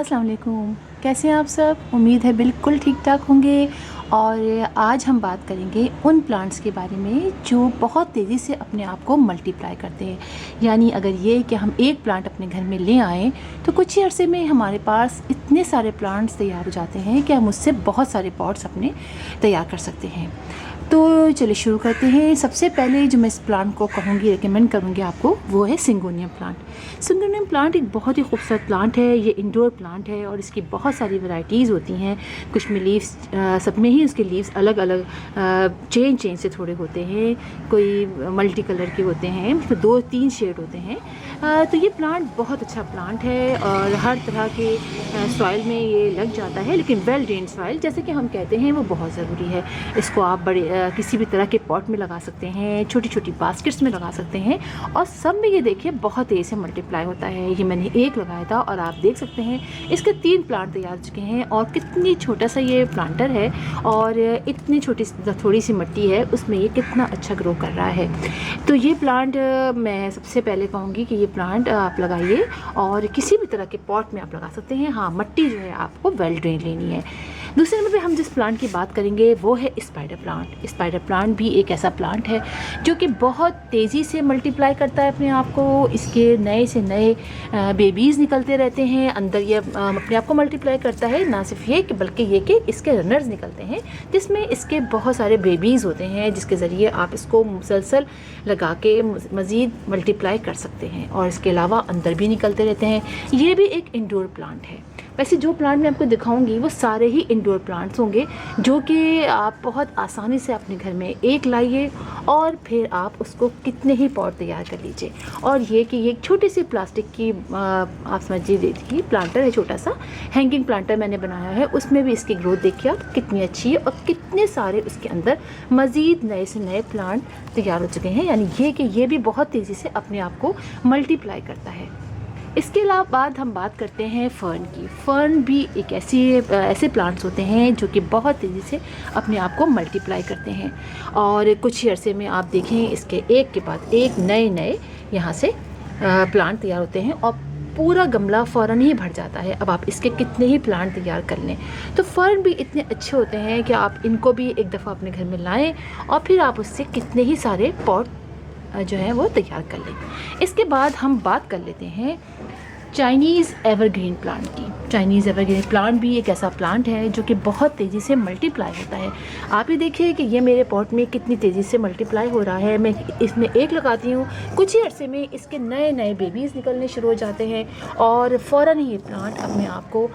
अस्सलाम वालेकुम। कैसे हैं आप सब? उम्मीद है बिल्कुल ठीक ठाक होंगे। और आज हम बात करेंगे उन प्लांट्स के बारे में जो बहुत तेज़ी से अपने आप को मल्टीप्लाई करते हैं। यानी अगर ये कि हम एक प्लांट अपने घर में ले आएँ तो कुछ ही अरसे में हमारे पास इतने सारे प्लांट्स तैयार हो जाते हैं कि हम उससे बहुत सारे पॉट्स अपने तैयार कर सकते हैं। तो चलिए शुरू करते हैं। सबसे पहले जो मैं इस प्लांट को कहूँगी, रेकमेंड करूँगी आपको, वो है सिंगोनियम प्लांट। सिंगोनियम प्लांट एक बहुत ही खूबसूरत प्लांट है। ये इंडोर प्लांट है और इसकी बहुत सारी वैरायटीज़ होती हैं। कुछ में लीव्स, सब में ही उसके लीव्स अलग अलग चेंज से थोड़े होते हैं। कोई मल्टी कलर के होते हैं, उसमें 2-3 शेड होते हैं। तो ये प्लांट बहुत अच्छा प्लांट है और हर तरह के सॉइल में ये लग जाता है, लेकिन वेल ड्रेन्ड सॉइल जैसे कि हम कहते हैं वो बहुत ज़रूरी है। इसको आप बड़े किसी भी तरह के पॉट में लगा सकते हैं, छोटी छोटी बास्केट्स में लगा सकते हैं और सब में ये देखिए बहुत तेज़ी से मल्टीप्लाई होता है। ये मैंने एक लगाया था और आप देख सकते हैं इसके 3 प्लांट तैयार हो चुके हैं। और कितनी छोटा सा ये प्लांटर है और इतनी छोटी थोड़ी सी मिट्टी है उसमें ये कितना अच्छा ग्रो कर रहा है। तो ये प्लांट मैं सबसे पहले कहूँगी कि ये प्लांट आप लगाइए और किसी भी तरह के पॉट में आप लगा सकते हैं। हाँ, मिट्टी जो है आपको वेल ड्रेन लेनी है। दूसरे नंबर पे हम जिस प्लांट की बात करेंगे वो है स्पाइडर प्लांट। स्पाइडर प्लांट भी एक ऐसा प्लांट है जो कि बहुत तेज़ी से मल्टीप्लाई करता है अपने आप को। इसके नए से नए बेबीज़ निकलते रहते हैं। अंदर ये अपने आप को मल्टीप्लाई करता है। ना सिर्फ ये कि बल्कि ये कि इसके रनर्स निकलते हैं जिसमें इसके बहुत सारे बेबीज़ होते हैं, जिसके ज़रिए आप इसको मुसलसल लगा के मज़ीद मल्टीप्लाई कर सकते हैं। और इसके अलावा अंदर भी निकलते रहते हैं। ये भी एक इंडोर प्लांट है। वैसे जो प्लांट मैं आपको दिखाऊंगी वो सारे ही इंडोर प्लांट्स होंगे जो कि आप बहुत आसानी से अपने घर में एक लाइए और फिर आप उसको कितने ही पॉट तैयार कर लीजिए। और ये कि ये एक छोटी सी प्लास्टिक की आप समझिए देखिए प्लांटर है, छोटा सा हैंगिंग प्लांटर मैंने बनाया है। उसमें भी इसकी ग्रोथ देखिए आप कितनी अच्छी है और कितने सारे उसके अंदर मज़ीद नए से नए प्लांट तैयार हो चुके हैं। यानी ये कि ये भी बहुत तेज़ी से अपने आप को मल्टीप्लाई करता है। इसके अलावा बाद हम बात करते हैं फ़र्न की। फ़र्न भी एक ऐसे प्लांट्स होते हैं जो कि बहुत तेज़ी से अपने आप को मल्टीप्लाई करते हैं। और कुछ ही अरसे में आप देखें इसके एक के बाद एक नए नए यहाँ से प्लांट तैयार होते हैं और पूरा गमला फ़ौरन ही भर जाता है। अब आप इसके कितने ही प्लांट तैयार कर लें। तो फ़र्न भी इतने अच्छे होते हैं कि आप इनको भी एक दफ़ा अपने घर में लाएँ और फिर आप उससे कितने ही सारे पॉट जो है वो तैयार कर लें। इसके बाद हम बात कर लेते हैं चाइनीज़ एवरग्रीन प्लांट की। चाइनीज़ एवरग्रीन प्लांट भी एक ऐसा प्लांट है जो कि बहुत तेज़ी से मल्टीप्लाई होता है। आप ही देखिए कि ये मेरे पॉट में कितनी तेज़ी से मल्टीप्लाई हो रहा है। मैं इसमें एक लगाती हूँ, कुछ ही अरसे में इसके नए नए बेबीज़ निकलने शुरू हो जाते हैं और फ़ौरन ही ये प्लांट अपने आप को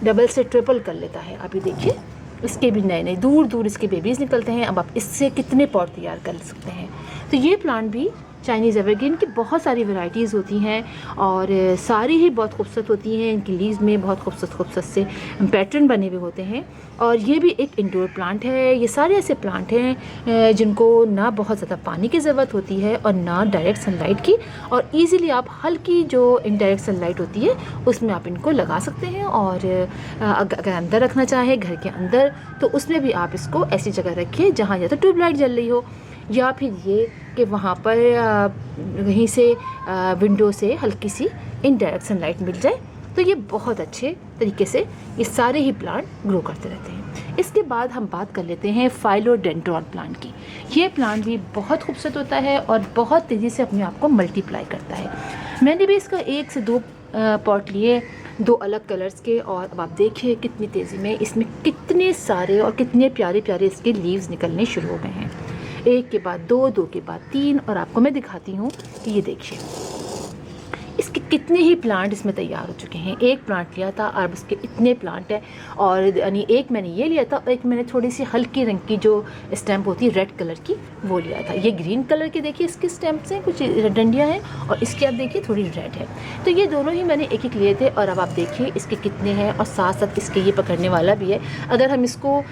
डबल से ट्रिपल कर लेता है। अभी देखिए इसके भी नए नए दूर दूर इसके बेबीज़ निकलते हैं। अब आप इससे कितने पॉट तैयार कर सकते हैं। तो ये प्लांट भी चाइनीज़ एवरग्रीन की बहुत सारी वैरायटीज़ होती हैं और सारी ही बहुत खूबसूरत होती हैं। इनकी लीव्स में बहुत खूबसूरत से पैटर्न बने हुए होते हैं। और ये भी एक इंडोर प्लांट है। ये सारे ऐसे प्लांट हैं जिनको ना बहुत ज़्यादा पानी की ज़रूरत होती है और ना डायरेक्ट सनलाइट की। और ईज़िली आप हल्की जो इनडायरेक्ट सनलाइट होती है उसमें आप इनको लगा सकते हैं। और अगर अंदर रखना चाहें घर के अंदर तो उसमें भी आप इसको ऐसी जगह रखिए जहाँ या तो ट्यूबलाइट जल रही हो या फिर ये कि वहाँ पर वहीं से विंडो से हल्की सी इनडायरेक्ट सनलाइट मिल जाए। तो ये बहुत अच्छे तरीके से ये सारे ही प्लांट ग्रो करते रहते हैं। इसके बाद हम बात कर लेते हैं फाइलोडेंड्रॉन प्लांट की। ये प्लांट भी बहुत खूबसूरत होता है और बहुत तेज़ी से अपने आप को मल्टीप्लाई करता है। मैंने भी इसका 1 से 2 पॉट लिए, 2 अलग कलर्स के। और अब आप देखिए कितनी तेज़ी में इसमें कितने सारे और कितने प्यारे प्यारे इसके लीव्स निकलने शुरू हो गए हैं। एक के बाद 2, 2 के बाद 3। और आपको मैं दिखाती हूँ कि ये देखिए इसके कितने ही प्लांट इसमें तैयार हो चुके हैं। एक प्लांट लिया था और उसके इतने प्लांट हैं। और यानी एक मैंने ये लिया था और एक मैंने थोड़ी सी हल्की रंग की जो स्टैम्प होती है रेड कलर की वो लिया था। ये ग्रीन कलर की देखिए इसके स्टैम्प से कुछ डंडियाँ हैं और इसकी आप देखिए थोड़ी रेड है। तो ये दोनों ही मैंने एक एक लिए थे। और अब आप देखिए इसके कितने हैं और साथ साथ इसके ये पकड़ने वाला भी है। अगर हम इसको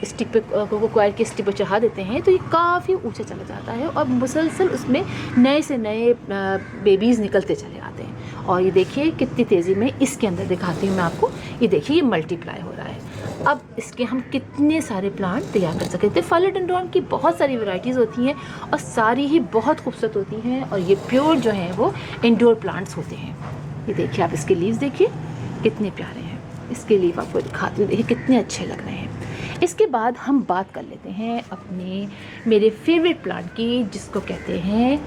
स्टिक पे कोकोआयर की स्टिक पर चढ़ा देते हैं तो ये काफ़ी ऊँचा चला जाता है और मुसलसल उसमें नए से नए बेबीज़ निकलते चले आते हैं। और ये देखिए कितनी तेज़ी में इसके अंदर दिखाती हूँ मैं आपको। ये देखिए ये मल्टीप्लाई हो रहा है। अब इसके हम कितने सारे प्लांट तैयार कर सकते हैं। फाइलोडेंड्रॉन की बहुत सारी वैरायटीज़ होती हैं और सारी ही बहुत खूबसूरत होती हैं और ये प्योर जो हैं वो इंडोर प्लांट्स होते हैं। ये देखिए, आप इसके लीव्स देखिए कितने प्यारे हैं। इसके लीव आपको दिखाती हूँ, देखिए कितने अच्छे लग रहे हैं। इसके बाद हम बात कर लेते हैं अपने मेरे फेवरेट प्लांट की, जिसको कहते हैं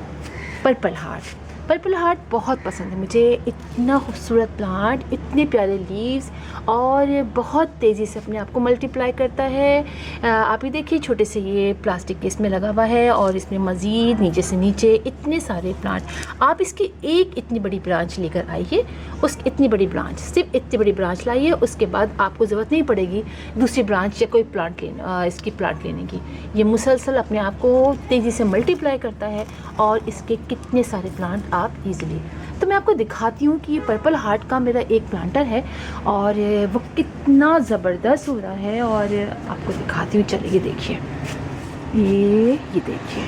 पर्पल हार्ट। पर्पल हार्ट बहुत पसंद है मुझे। इतना खूबसूरत प्लांट, इतने प्यारे लीव्स और बहुत तेज़ी से अपने आप को मल्टीप्लाई करता है। आप ही देखिए, छोटे से ये प्लास्टिक केस में लगा हुआ है और इसमें मज़ीद नीचे से नीचे इतने सारे प्लांट। आप इसकी एक इतनी बड़ी ब्रांच लेकर आइए, उस इतनी बड़ी ब्रांच, सिर्फ इतनी बड़ी ब्रांच लाइए, उसके बाद आपको ज़रूरत नहीं पड़ेगी दूसरी ब्रांच या कोई प्लांट इसकी प्लांट लेने की। ये मुसलसल अपने आप को तेज़ी से मल्टीप्लाई करता है और इसके कितने सारे प्लांट आप इजीली। तो मैं आपको दिखाती हूँ कि ये पर्पल हार्ट का मेरा एक प्लांटर है और वो कितना ज़बरदस्त हो रहा है, और आपको दिखाती हूँ। चलिए ये देखिए, ये देखिए,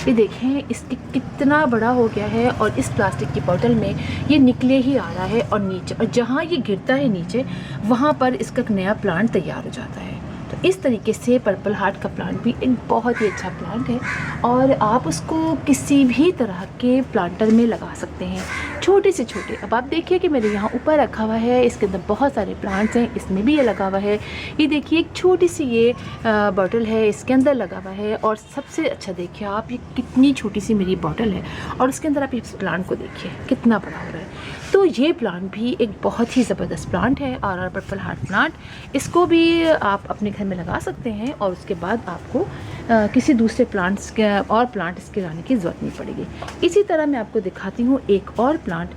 ये देखें इसके कितना बड़ा हो गया है और इस प्लास्टिक की बॉटल में ये निकले ही आ रहा है, और नीचे, और जहाँ ये गिरता है नीचे, वहाँ पर इसका एक नया प्लांट तैयार हो जाता है। तो इस तरीके से पर्पल हार्ट का प्लांट भी एक बहुत ही अच्छा प्लांट है और आप उसको किसी भी तरह के प्लांटर में लगा सकते हैं, छोटे से छोटे। अब आप देखिए कि मेरे यहाँ ऊपर रखा हुआ है, इसके अंदर बहुत सारे प्लांट्स हैं, इसमें भी ये लगा हुआ है। ये देखिए, एक छोटी सी ये बॉटल है, इसके अंदर लगा हुआ है। और सबसे अच्छा देखिए आप, ये कितनी छोटी सी मेरी बॉटल है और उसके अंदर आप इस प्लांट को देखिए कितना बड़ा हो रहा है। तो ये प्लांट भी एक बहुत ही ज़बरदस्त प्लांट है, और पर्पल हार्ट प्लांट, इसको भी आप अपने घर में लगा सकते हैं और उसके बाद आपको किसी दूसरे प्लांट्स के और प्लांट इसके लाने की ज़रूरत नहीं पड़ेगी। इसी तरह मैं आपको दिखाती हूँ एक और प्लांट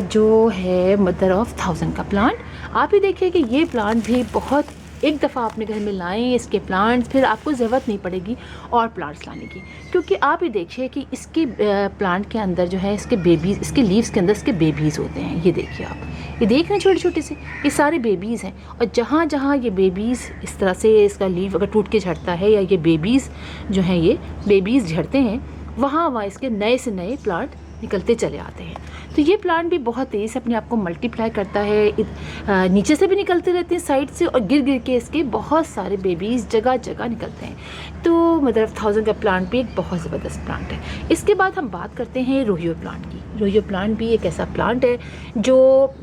जो है मदर ऑफ थाउजेंड का प्लांट। आप ही देखिए कि ये प्लांट भी बहुत, एक दफ़ा अपने घर में लाएं इसके प्लांट्स, फिर आपको ज़रूरत नहीं पड़ेगी और प्लांट्स लाने की, क्योंकि आप ही देखिए कि इसके प्लांट के अंदर जो है इसके बेबीज़, इसके लीव्स के अंदर इसके बेबीज़ होते हैं। ये देखिए आप, ये देख रहे हैं छोटे छोटे से, ये सारे बेबीज़ हैं। और जहाँ जहाँ ये बेबीज़ इस तरह से, इसका लीव अगर टूट के झड़ता है या ये बेबीज़ जो हैं, ये बेबीज़ झड़ते हैं, वहाँ इसके नए से नए प्लांट निकलते चले आते हैं। तो ये प्लांट भी बहुत तेज़ी से अपने आप को मल्टीप्लाई करता है। नीचे से भी निकलते रहते हैं, साइड से, और गिर गिर के इसके बहुत सारे बेबीज़ जगह जगह निकलते हैं। तो मदर ऑफ थाउजेंड का प्लांट भी एक बहुत ज़बरदस्त प्लांट है। इसके बाद हम बात करते हैं रोहियो प्लांट की। रोहियो प्लांट भी एक ऐसा प्लांट है जो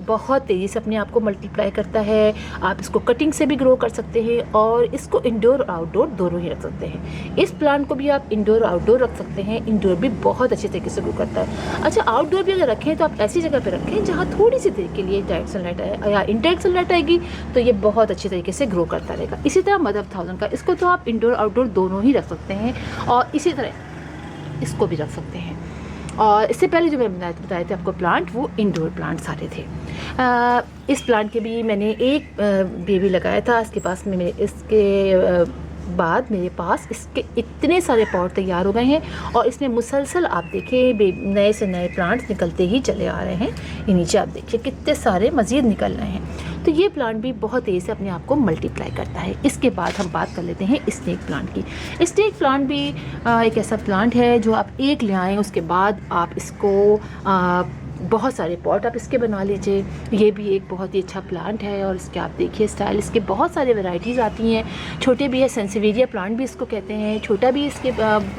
बहुत तेज़ी से अपने आप को मल्टीप्लाई करता है। आप इसको कटिंग से भी ग्रो कर सकते हैं और इसको इंडोर और आउटडोर दोनों ही रख सकते हैं। इस प्लांट को भी आप इंडोर और आउटडोर रख सकते हैं। इंडोर भी बहुत अच्छे तरीके से ग्रो करता है। अच्छा, आउटडोर भी अगर रखें तो आप ऐसी जगह पे रखें जहाँ थोड़ी सी देर के लिए डायरेक्ट सनलाइट आए या इनडायरेक्ट सनलाइट आएगी, तो ये बहुत अच्छे तरीके से ग्रो करता रहेगा। इसी तरह मदर ऑफ थाउजेंड का, इसको तो आप इंडोर आउटडोर दोनों ही रख सकते हैं, और इसी तरह इसको भी रख सकते हैं। और इससे पहले जो मैं बताए थे आपको प्लांट, वो इंडोर प्लांट सारे थे। इस प्लांट के भी मैंने एक बेबी लगाया था। इसके पास में इसके बाद मेरे पास इसके इतने सारे पॉट तैयार हो गए हैं और इसमें मुसलसल आप देखें नए से नए प्लांट्स निकलते ही चले आ रहे हैं। ये नीचे आप देखिए कितने सारे मज़ीद निकल रहे हैं। तो ये प्लांट भी बहुत तेज़ी से अपने आप को मल्टीप्लाई करता है। इसके बाद हम बात कर लेते हैं स्नेक प्लांट की। स्नेक प्लांट भी एक ऐसा प्लांट है जो आप एक ले आएँ, उसके बाद आप इसको बहुत सारे पॉट आप इसके बना लीजिए। ये भी एक बहुत ही अच्छा प्लांट है और इसके आप देखिए स्टाइल, इसके बहुत सारे वैरायटीज़ आती हैं। छोटे भी है, सेंसिवेरिया प्लांट भी इसको कहते हैं, छोटा भी इसके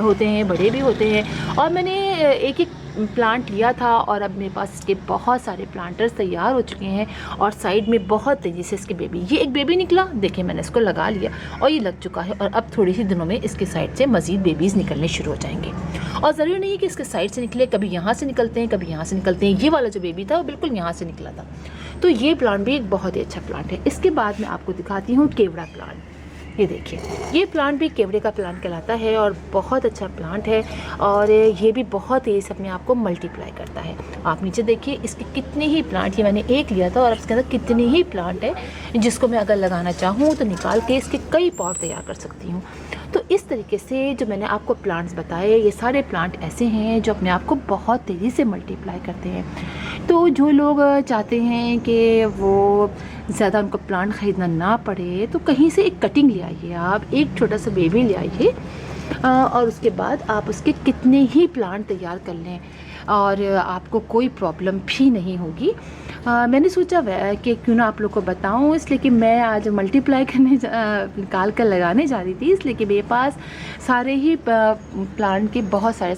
होते हैं, बड़े भी होते हैं। और मैंने एक एक प्लांट लिया था और अब मेरे पास इसके बहुत सारे प्लांटर्स तैयार हो चुके हैं और साइड में बहुत तेज़ी से इसके बेबी, ये एक बेबी निकला, देखिए मैंने इसको लगा लिया और ये लग चुका है, और अब थोड़ी ही दिनों में इसके साइड से मज़ीद बेबीज़ निकलने शुरू हो जाएंगे। और ज़रूरी नहीं है कि इसके साइड से निकले, कभी यहाँ से निकलते हैं, कभी यहाँ से निकलते हैं। ये वाला जो बेबी था वो बिल्कुल यहाँ से निकला था। तो ये प्लांट भी एक बहुत ही अच्छा प्लांट है। इसके बाद मैं आपको दिखाती हूँ केवड़ा प्लांट। ये देखिए, ये प्लांट भी केवड़े का प्लांट कहलाता है और बहुत अच्छा प्लांट है और ये भी बहुत तेज़ से अपने आप को मल्टीप्लाई करता है। आप नीचे देखिए इसके कितने ही प्लांट, ये मैंने एक लिया था और अब इसके अंदर कितने ही प्लांट है जिसको मैं अगर लगाना चाहूँ तो निकाल के इसके कई पॉट तैयार कर सकती हूँ। तो इस तरीके से जो मैंने आपको प्लांट्स बताए, ये सारे प्लांट ऐसे हैं जो अपने आप को बहुत तेज़ी से मल्टीप्लाई करते हैं। तो जो लोग चाहते हैं कि वो ज़्यादा उनको प्लांट ख़रीदना ना पड़े, तो कहीं से एक कटिंग ले आइए, आप एक छोटा सा बेबी ले आइए और उसके बाद आप उसके कितने ही प्लांट तैयार कर लें और आपको कोई प्रॉब्लम भी नहीं होगी। मैंने सोचा कि क्यों ना आप लोग को बताऊं, इसलिए कि मैं आज मल्टीप्लाई करने निकाल कर लगाने जा रही थी, इसलिए कि मेरे पास सारे ही प्लांट के बहुत सारे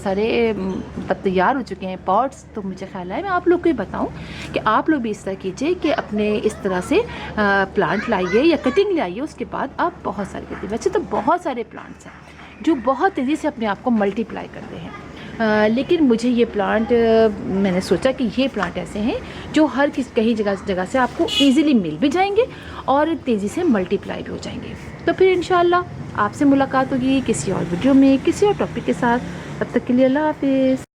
तैयार हो चुके हैं पॉट्स। तो मुझे ख्याल है मैं आप लोग को ही बताऊं कि आप लोग भी इस तरह कीजिए कि अपने इस तरह से प्लांट लाइए या कटिंग लाइए, उसके बाद आप बहुत सारे कटिंग। वैसे तो बहुत सारे प्लांट्स हैं जो बहुत तेज़ी से अपने आप को मल्टीप्लाई करते हैं, लेकिन मुझे ये प्लांट मैंने सोचा कि ये प्लांट ऐसे हैं जो हर कहीं जगह से आपको इजीली मिल भी जाएंगे और तेज़ी से मल्टीप्लाई भी हो जाएंगे। तो फिर इंशाल्लाह आपसे मुलाकात होगी किसी और वीडियो में किसी और टॉपिक के साथ। तब तक के लिए अल्लाह हाफिज़।